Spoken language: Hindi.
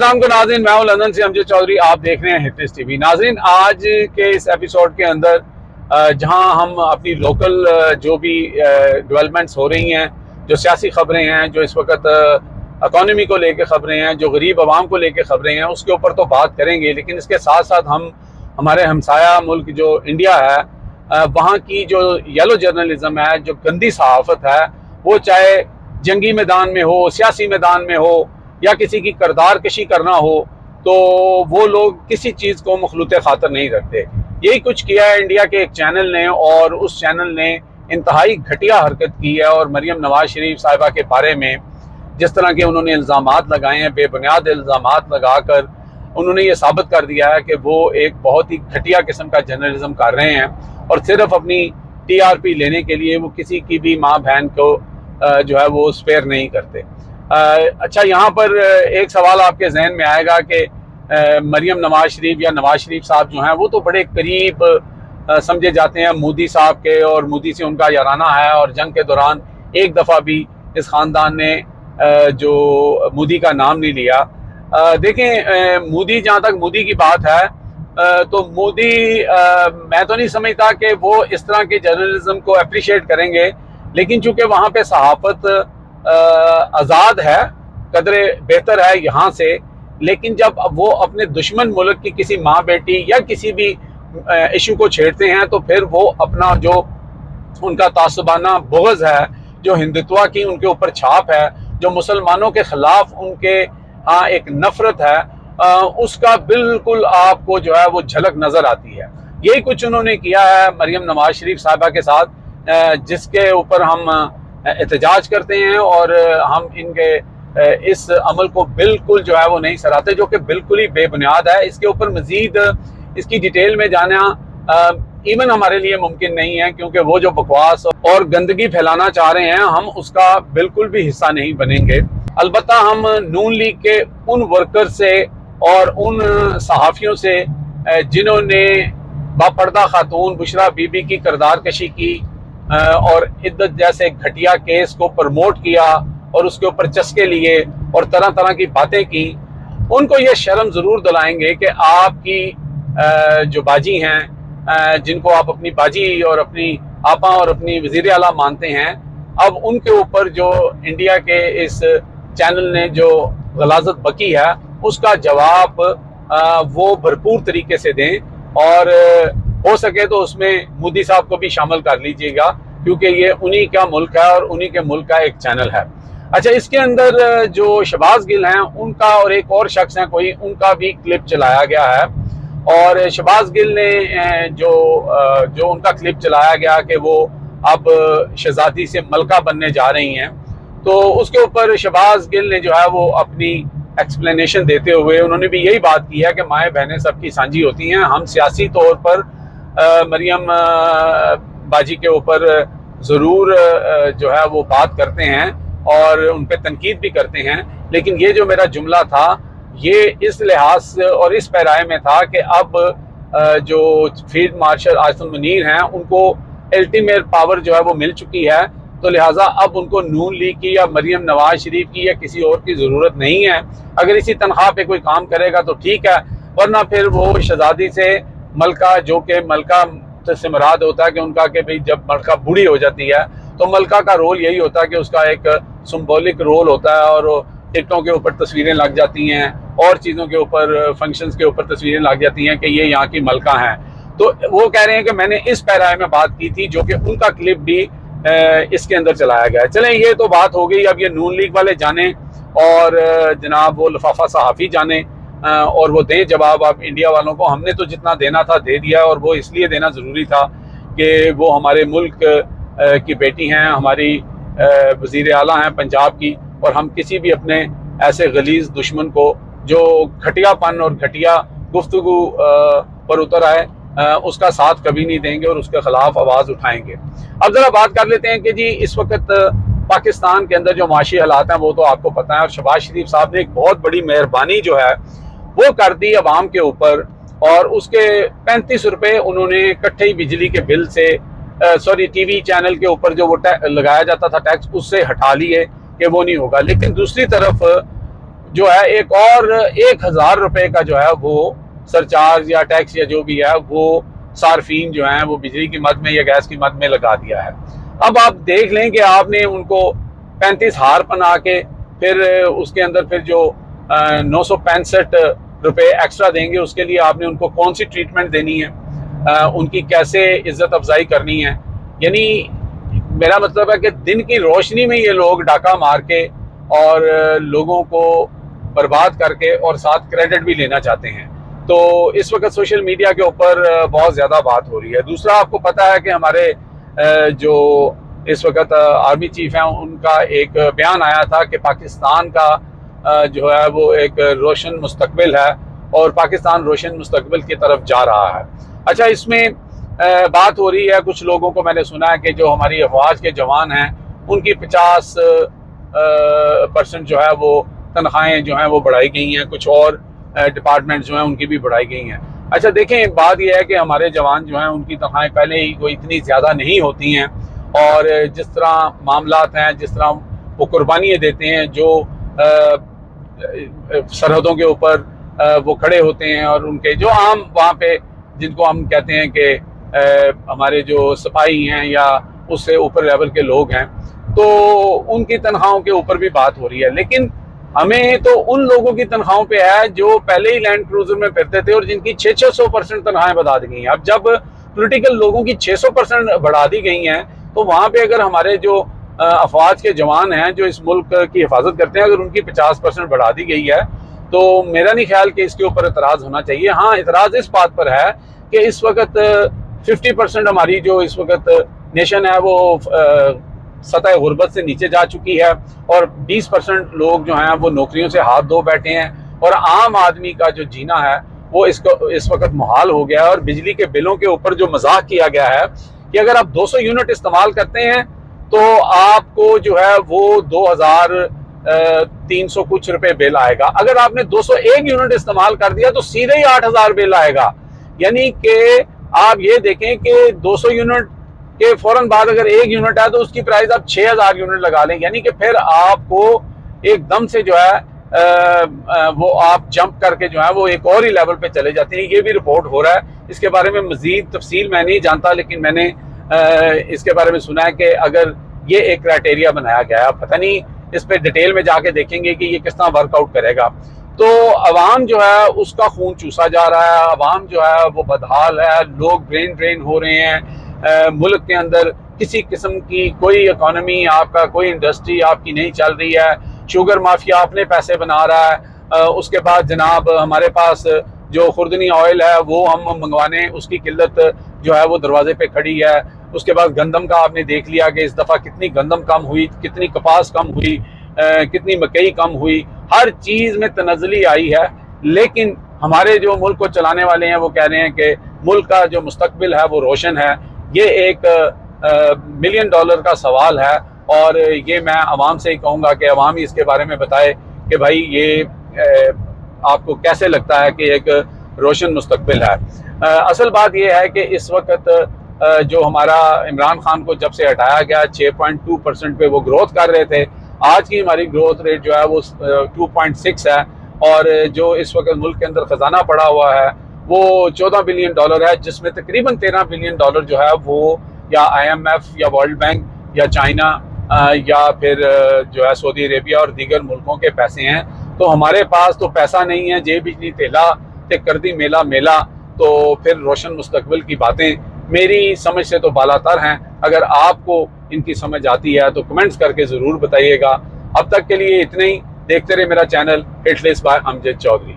को नाज़रीन, मैं हूं लंदन से अमजद चौधरी। आप देख रहे हैं हिट्स टीवी। नाज़रीन, आज के इस एपिसोड के अंदर जहां हम अपनी लोकल जो भी डेवलपमेंट्स हो रही हैं, जो सियासी खबरें हैं, जो इस वक्त इकॉनमी को लेकर खबरें हैं, जो गरीब आवाम को लेकर खबरें हैं, उसके ऊपर तो बात करेंगे। लेकिन इसके साथ साथ हम हमारे हमसाया मुल्क जो इंडिया है, वहाँ की जो येलो जर्नलिज्म है, जो गंदी सहाफ़त है, वो चाहे जंगी मैदान में हो, सियासी मैदान में हो या किसी की करदार कशी करना हो, तो वो लोग किसी चीज़ को मखलूत खातर नहीं रखते। यही कुछ किया है इंडिया के एक चैनल ने, और उस चैनल ने इंतहाई घटिया हरकत की है। और मरियम नवाज शरीफ साहिबा के बारे में जिस तरह के उन्होंने इल्ज़ामात लगाए हैं, बेबुनियाद इल्ज़ामात लगाकर उन्होंने ये साबित कर दिया है कि वो एक बहुत ही घटिया किस्म का जर्नलिज्म कर रहे हैं, और सिर्फ अपनी TRP लेने के लिए वो किसी की भी माँ बहन को जो है वो स्पेयर नहीं करते। अच्छा, यहाँ पर एक सवाल आपके जहन में आएगा कि मरियम नवाज शरीफ या नवाज शरीफ साहब जो हैं वो तो बड़े करीब समझे जाते हैं मोदी साहब के, और मोदी से उनका याराना है, और जंग के दौरान एक दफ़ा भी इस ख़ानदान ने जो मोदी का नाम नहीं लिया। देखें, मोदी, जहाँ तक मोदी की बात है, तो मोदी मैं तो नहीं समझता कि वो इस तरह के जर्नलिज्म को अप्रिशिएट करेंगे। लेकिन चूंकि वहाँ पे सहाफ़त आज़ाद है, कदरे बेहतर है यहाँ से, लेकिन जब वो अपने दुश्मन मुल्क की किसी माँ बेटी या किसी भी इशू को छेड़ते हैं, तो फिर वो अपना जो उनका तासुबाना बुग़्ज़ है, जो हिंदुत्व की उनके ऊपर छाप है, जो मुसलमानों के ख़िलाफ़ उनके यहाँ एक नफ़रत है, उसका बिल्कुल आपको जो है वो झलक नज़र आती है। यही कुछ उन्होंने किया है मरियम नवाज शरीफ साहिबा के साथ, जिसके ऊपर हम एहतजाज करते हैं, और हम इनके इस अमल को बिल्कुल जो है वो नहीं सराहते, जो कि बिल्कुल ही बेबुनियाद है। इसके ऊपर मज़ीद इसकी डिटेल में जाना इवन हमारे लिए मुमकिन नहीं है, क्योंकि वो जो बकवास और गंदगी फैलाना चाह रहे हैं, हम उसका बिल्कुल भी हिस्सा नहीं बनेंगे। अलबत्ता हम नून लीग के उन वर्कर से और उन सहाफ़ियों से जिन्होंने बापर्दा खातून बुशरा बीबी की करदार कशी की और इद्दत जैसे घटिया केस को प्रमोट किया और उसके ऊपर चस्के लिए और तरह तरह की बातें की, उनको ये शर्म ज़रूर दिलाएंगे कि आपकी जो बाजी हैं, जिनको आप अपनी बाजी और अपनी आपा और अपनी वज़ीर आला मानते हैं, अब उनके ऊपर जो इंडिया के इस चैनल ने जो गलाजत बकी है, उसका जवाब वो भरपूर तरीके से दें, और हो सके तो उसमें मोदी साहब को भी शामिल कर लीजिएगा, क्योंकि ये उन्हीं का मुल्क है और उन्हीं के मुल्क का एक चैनल है। अच्छा, इसके अंदर जो शहबाज गिल हैं उनका और एक और शख्स हैं कोई, उनका भी क्लिप चलाया गया है, और शहबाज गिल ने जो उनका क्लिप चलाया गया कि वो अब शहजादी से मलका बनने जा रही हैं, तो उसके ऊपर शहबाज गिल ने जो है वो अपनी एक्सप्लेनेशन देते हुए उन्होंने भी यही बात की है कि माएँ बहनें सबकी साझी होती हैं। हम सियासी तौर पर मरियम बाजी के ऊपर ज़रूर जो है वो बात करते हैं और उन पर तनकीद भी करते हैं, लेकिन ये जो मेरा जुमला था ये इस लिहाज से और इस पैराए में था कि अब जो फील्ड मार्शल आसिम मुनीर हैं उनको अल्टीमेट पावर जो है वो मिल चुकी है, तो लिहाजा अब उनको नून लीग की या मरियम नवाज शरीफ की या किसी और की ज़रूरत नहीं है। अगर इसी तनख्वाह पे कोई काम करेगा तो ठीक है, वरना फिर वो शहजादी से मलका, जो कि मलका से मुराद होता है कि उनका कि भाई जब मलका बूढ़ी हो जाती है तो मलका का रोल यही होता है कि उसका एक सिंबॉलिक रोल होता है, और टिकटों के ऊपर तस्वीरें लग जाती हैं और चीज़ों के ऊपर, फंक्शंस के ऊपर तस्वीरें लग जाती हैं कि ये यहाँ की मलका हैं। तो वो कह रहे हैं कि मैंने इस पैराए में बात की थी, जो कि उनका क्लिप भी इसके अंदर चलाया गया है। चलें, ये तो बात हो गई। अब ये नून लीग वाले जाने और जनाब वो लिफाफा सहाफ़ी जाने और वो दें जवाब आप इंडिया वालों को। हमने तो जितना देना था दे दिया, और वो इसलिए देना ज़रूरी था कि वो हमारे मुल्क की बेटी हैं, हमारी वज़ीर आला हैं पंजाब की, और हम किसी भी अपने ऐसे गलीज़ दुश्मन को जो घटियापन और घटिया गुफ्तगू पर उतर आए, उसका साथ कभी नहीं देंगे और उसके ख़िलाफ़ आवाज़ उठाएंगे। अब ज़रा बात कर लेते हैं कि जी इस वक्त पाकिस्तान के अंदर जो माशी हालात हैं वो तो आपको पता है, और शहबाज शरीफ साहब ने एक बहुत बड़ी मेहरबानी जो है वो कर दी अवाम के ऊपर, और उसके 35 रुपये उन्होंने इकट्ठे ही बिजली के बिल से TV चैनल के ऊपर जो वो लगाया जाता था टैक्स, उससे हटा लिए कि वो नहीं होगा। लेकिन दूसरी तरफ जो है एक और 1,000 रुपए का जो है वो सरचार्ज या टैक्स या जो भी है वो सार्फिन जो है वो बिजली की मद में या गैस की मद में लगा दिया है। अब आप देख लें कि आपने उनको 35 हार बना के फिर उसके अंदर फिर जो 965 रुपए एक्स्ट्रा देंगे, उसके लिए आपने उनको कौन सी ट्रीटमेंट देनी है, उनकी कैसे इज्जत अफजाई करनी है। यानी मेरा मतलब है कि दिन की रोशनी में ये लोग डाका मार के और लोगों को बर्बाद करके और साथ क्रेडिट भी लेना चाहते हैं। तो इस वक्त सोशल मीडिया के ऊपर बहुत ज़्यादा बात हो रही है। दूसरा, आपको पता है कि हमारे जो इस वक्त आर्मी चीफ हैं उनका एक बयान आया था कि पाकिस्तान का जो है वो एक रोशन मुस्तकबिल है और पाकिस्तान रोशन मुस्तकबिल की तरफ जा रहा है। अच्छा, इसमें बात हो रही है, कुछ लोगों को मैंने सुना है कि जो हमारी अफवाज के जवान हैं उनकी 50% जो है वो तनख्वाहें जो हैं वो बढ़ाई गई हैं, कुछ और डिपार्टमेंट जो हैं उनकी भी बढ़ाई गई हैं। अच्छा देखें, बात यह है कि हमारे जवान जो हैं उनकी तनख्वाहें पहले ही कोई इतनी ज़्यादा नहीं होती हैं और जिस तरह मामलात हैं, जिस तरह वो कुर्बानियाँ देते हैं, जो सरहदों के ऊपर वो खड़े होते हैं और उनके जो आम वहाँ पे जिनको हम कहते हैं कि हमारे जो सिपाही हैं या उससे ऊपर लेवल के लोग हैं, तो उनकी तनख्वाहों के ऊपर भी बात हो रही है। लेकिन हमें तो उन लोगों की तनख्वाहों पे है जो पहले ही लैंड क्रूजर में फिरते थे और जिनकी 600% तनख्वाहें बढ़ा दी गई हैं। अब जब पॉलिटिकल लोगों की 600% बढ़ा दी गई हैं, तो वहाँ पे अगर हमारे जो अफवाज के जवान हैं जो इस मुल्क की हिफाजत करते हैं, अगर उनकी 50% बढ़ा दी गई है, तो मेरा नहीं ख्याल कि इसके ऊपर एतराज़ होना चाहिए। हाँ, एतराज़ इस बात पर है कि इस वक्त 50% हमारी जो इस वक्त नेशन है वो सतह गुर्बत से नीचे जा चुकी है और 20% लोग जो हैं वो नौकरियों से हाथ धो बैठे हैं और आम आदमी का जो जीना है वो इस वक्त मुहाल हो गया है। और बिजली के बिलों के ऊपर जो मजाक किया गया है कि अगर आप 200 यूनिट इस्तेमाल करते हैं तो आपको जो है वो 2,300 कुछ रुपए बिल आएगा। अगर आपने 201 यूनिट इस्तेमाल कर दिया तो सीधे ही 8,000 बिल आएगा। यानी कि आप ये देखें कि 200 यूनिट के फौरन बाद अगर 1 यूनिट है तो उसकी प्राइस आप 6,000 यूनिट लगा लें। यानी कि फिर आपको एकदम से जो है वो आप जंप करके जो है वो एक और ही लेवल पे चले जाते हैं। ये भी रिपोर्ट हो रहा है। इसके बारे में मजीद तफसील मैं नहीं जानता, लेकिन मैंने इसके बारे में सुना है कि अगर ये एक क्राइटेरिया बनाया गया है, पता नहीं इस पे डिटेल में जाके देखेंगे कि ये किस तरह वर्कआउट करेगा। तो अवाम जो है उसका खून चूसा जा रहा है, अवाम जो है वो बदहाल है, लोग ब्रेन ड्रेन हो रहे हैं। मुल्क के अंदर किसी किस्म की कोई इकोनॉमी आपका, कोई इंडस्ट्री आपकी नहीं चल रही है। शुगर माफिया अपने पैसे बना रहा है। उसके बाद जनाब हमारे पास जो खुर्दनी ऑयल है वो हम मंगवाने, उसकी किल्लत जो है वो दरवाजे पे खड़ी है। उसके बाद गंदम का आपने देख लिया कि इस दफ़ा कितनी गंदम कम हुई, कितनी कपास कम हुई, कितनी मकई कम हुई, हर चीज़ में तनज़ली आई है। लेकिन हमारे जो मुल्क को चलाने वाले हैं वो कह रहे हैं कि मुल्क का जो मुस्तकबिल है वो रोशन है। ये एक $1 मिलियन का सवाल है और ये मैं अवाम से ही कहूँगा कि अवाम ही इसके बारे में बताए कि भाई ये आपको कैसे लगता है कि एक रोशन मुस्तकबिल है। असल बात यह है कि इस वक्त जो हमारा इमरान खान को जब से हटाया गया 6.2% पे वो ग्रोथ कर रहे थे, आज की हमारी ग्रोथ रेट जो है वो 2.6 है और जो इस वक्त मुल्क के अंदर खजाना पड़ा हुआ है वो $14 बिलियन है, जिसमें तकरीबन $13 बिलियन जो है वो या IMF या वर्ल्ड बैंक या चाइना या फिर जो है सऊदी अरेबिया और दीगर मुल्कों के पैसे हैं। तो हमारे पास तो पैसा नहीं है, जेब बिजली तेला ते कर दी मेला मेला। तो फिर रोशन मुस्तकबिल की बातें मेरी समझ से तो बालातर हैं। अगर आपको इनकी समझ आती है तो कमेंट्स करके ज़रूर बताइएगा। अब तक के लिए इतने ही। देखते रहे मेरा channel hit list by Amjad Chaudhary.